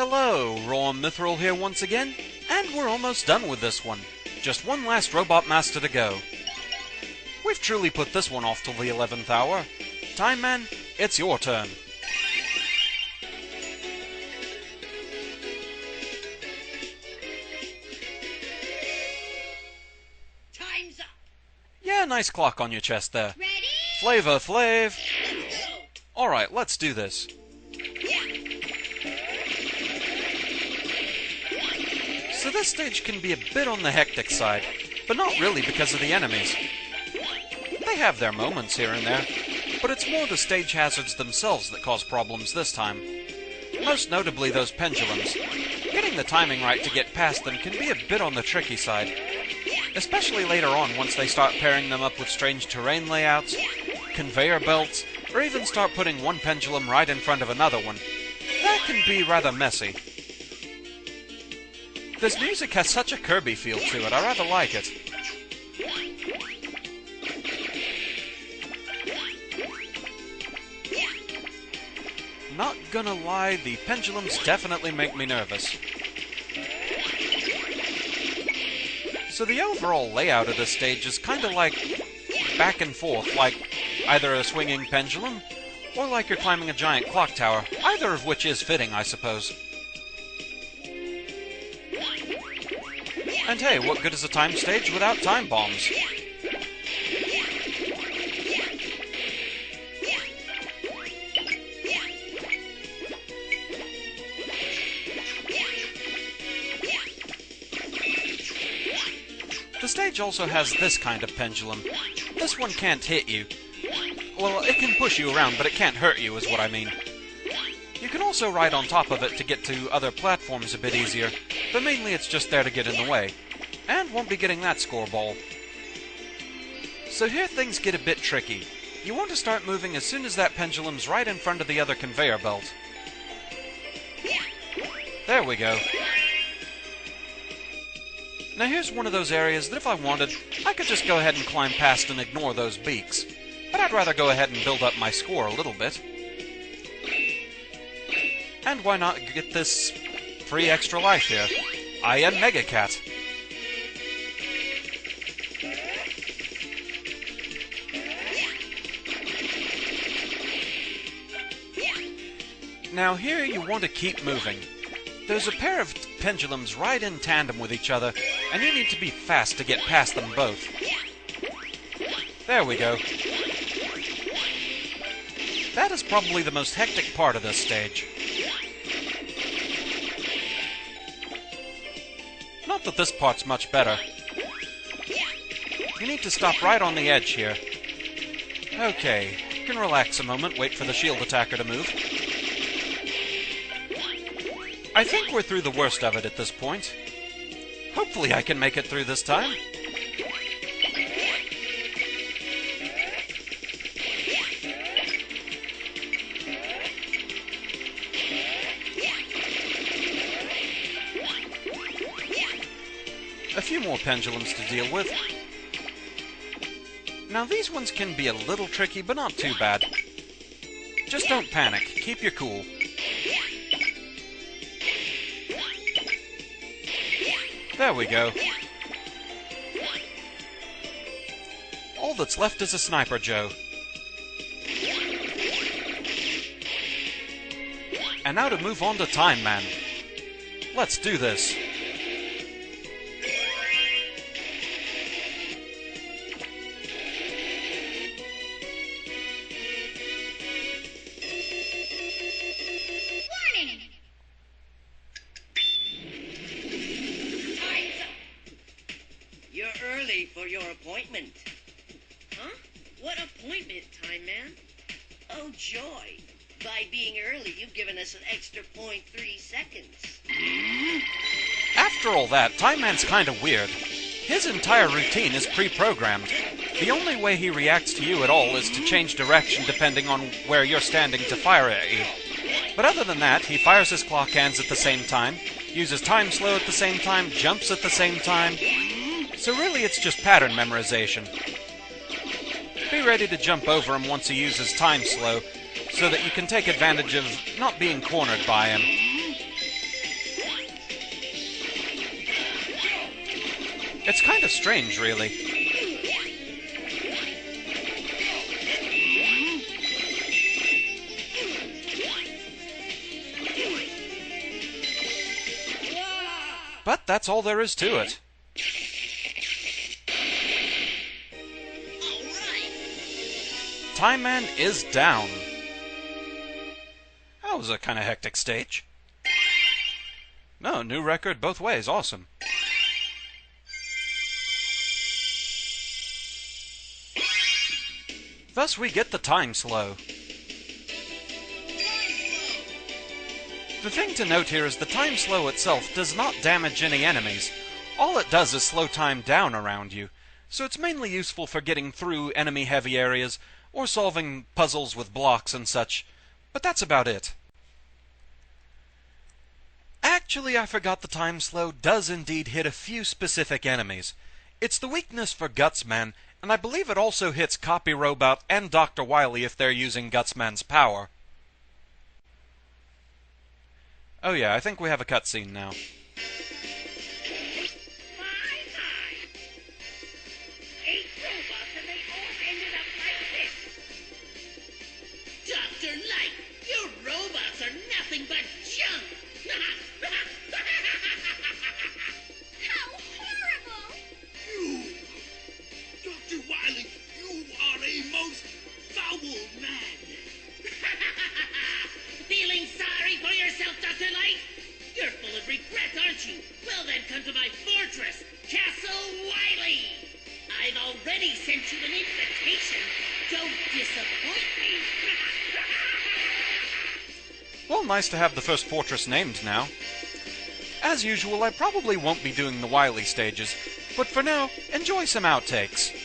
Hello, Raw Mithril here once again, and we're almost done with this one. Just one last Robot Master to go. We've truly put this one off till the 11th hour. Time Man, it's your turn. Time's up. Yeah, nice clock on your chest there. Ready? Flavor Flav. Let's go. Alright, let's do this. So this stage can be a bit on the hectic side, but not really because of the enemies. They have their moments here and there, but it's more the stage hazards themselves that cause problems this time. Most notably those pendulums. Getting the timing right to get past them can be a bit on the tricky side. Especially later on once they start pairing them up with strange terrain layouts, conveyor belts, or even start putting one pendulum right in front of another one. That can be rather messy. This music has such a Kirby feel to it, I rather like it. Not gonna lie, the pendulums definitely make me nervous. So the overall layout of this stage is kinda like back and forth, like either a swinging pendulum, or like you're climbing a giant clock tower, either of which is fitting, I suppose. And hey, what good is a time stage without time bombs? The stage also has this kind of pendulum. This one can't hit you. Well, it can push you around, but it can't hurt you, is what I mean. You can also ride on top of it to get to other platforms a bit easier, but mainly it's just there to get in the way. And won't be getting that score ball. So here things get a bit tricky. You want to start moving as soon as that pendulum's right in front of the other conveyor belt. There we go. Now here's one of those areas that if I wanted, I could just go ahead and climb past and ignore those beaks. But I'd rather go ahead and build up my score a little bit. And why not get this free extra life here? I am Mega Cat. Now here you want to keep moving. There's a pair of pendulums right in tandem with each other, and you need to be fast to get past them both. There we go. That is probably the most hectic part of this stage. Not that this part's much better. You need to stop right on the edge here. Okay, you can relax a moment, wait for the shield attacker to move. I think we're through the worst of it at this point. Hopefully I can make it through this time. A few more pendulums to deal with. Now these ones can be a little tricky, but not too bad. Just don't panic, keep your cool. There we go. All that's left is a Sniper Joe. And now to move on to Time Man. Let's do this. Early for your appointment. Huh? What appointment, Time Man? Oh, joy. By being early, you've given us an extra 0.3 seconds. After all that, Time Man's kinda weird. His entire routine is pre-programmed. The only way he reacts to you at all is to change direction depending on where you're standing to fire at you. But other than that, he fires his clock hands at the same time, uses time slow at the same time, jumps at the same time. So really it's just pattern memorization. Be ready to jump over him once he uses time slow, so that you can take advantage of not being cornered by him. It's kind of strange, really. But that's all there is to it. Time Man is down. That was a kind of hectic stage. No, new record both ways. Awesome. Thus we get the time slow. The thing to note here is the time slow itself does not damage any enemies. All it does is slow time down around you, so it's mainly useful for getting through enemy-heavy areas or solving puzzles with blocks and such, but that's about it. Actually, I forgot the time slow does indeed hit a few specific enemies. It's the weakness for Gutsman, and I believe it also hits Copy Robot and Dr. Wily if they're using Gutsman's power. Oh yeah, I think we have a cutscene now. My. 8 robots and they all ended up like this. Dr. Light, your robots are nothing but junk. How horrible! You, Dr. Wily, you are a most foul man. Feeling sorry for yourself, Dr. Light? You're full of regret, aren't you? Well then, come to my fortress, Castle Wily. I've already sent you an invitation. Don't disappoint me. Well, nice to have the first fortress named now. As usual, I probably won't be doing the Wily stages, but for now, enjoy some outtakes.